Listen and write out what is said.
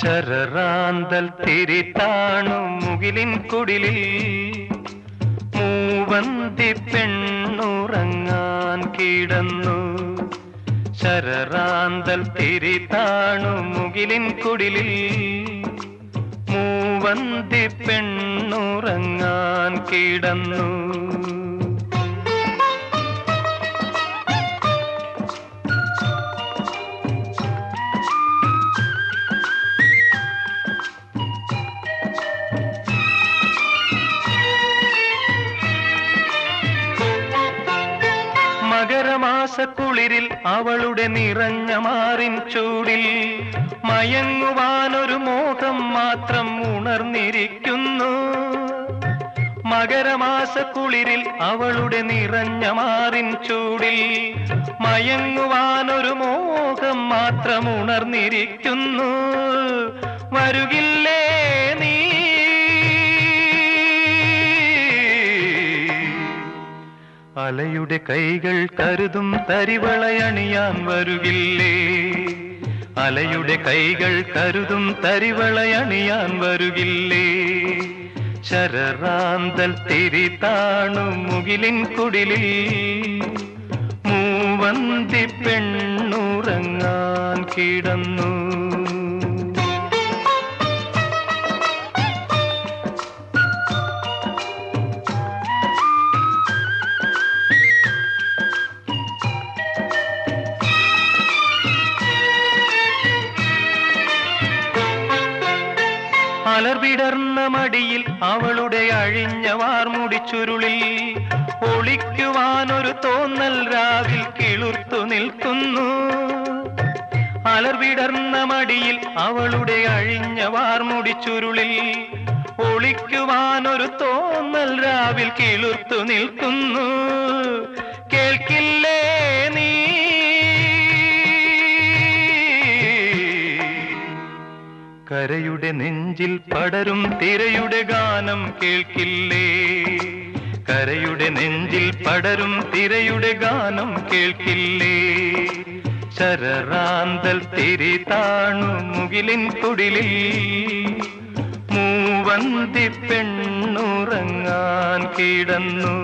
ശരറാന്തൽ തിരിതാണു മുകിലിൻ കുടിലിൽ മൂവന്തി പെണ്ണുറങ്ങാൻ കിടന്നു. ശരറാന്തൽ തിരിതാണു മുകിലിൻ കുടിലിൽ മൂവന്തി പെണ്ണുറങ്ങാൻ കിടന്നു. മകരമാസക്കുളിരിൽ അവളുടെ നിറഞ്ഞ മാറിൻ ചൂടിൽ മയങ്ങുവാനൊരു മോഹം മാത്രം ഉണർന്നിരിക്കുന്നു. മകരമാസക്കുളിരിൽ അവളുടെ നിറഞ്ഞ മാറിൻ ചൂടിൽ മയങ്ങുവാനൊരു മോഹം മാത്രം ഉണർന്നിരിക്കുന്നു. വരുകില്ലേ നീ അലയുടെ കൈകൾ കരുതും തരിവളയണിയാൻ വരുകില്ലേ? അലയുടെ കൈകൾ കരുതും തരിവളയണിയാൻ വരുകില്ലേ? ശരറാന്തൽ തിരിതാണു മുകിലിൻ കുടിലിൽ മൂവന്തി പെണ്ണുറങ്ങാൻ കിടന്നു. അലർവിടർന്ന മടിയിൽ അവളുടെ അഴിഞ്ഞ വാർമുടിച്ചുരുളിൽ ഒളിക്കുവാനൊരു തോന്നൽ രാവിൽ കിളുർത്തു നിൽക്കുന്നു. അലർവിടർന്ന മടിയിൽ അവളുടെ അഴിഞ്ഞ വാർമുടിച്ചുരുളിൽ ഒളിക്കുവാനൊരു തോന്നൽ രാവിൽ കിളുർത്തു നിൽക്കുന്നു. കേൾക്കില്ലേ നീ കരയുടെ നെഞ്ചിൽ പടരും തിരയുടെ ഗാനം കേൾക്കില്ലേ? കരയുടെ നെഞ്ചിൽ പടരും തിരയുടെ ഗാനം കേൾക്കില്ലേ? ശരറാന്തൽ തിരിതാണു മുകിലിൻ കുടിലിൽ മൂവന്തി പെണ്ണുറങ്ങാൻ കിടന്നു.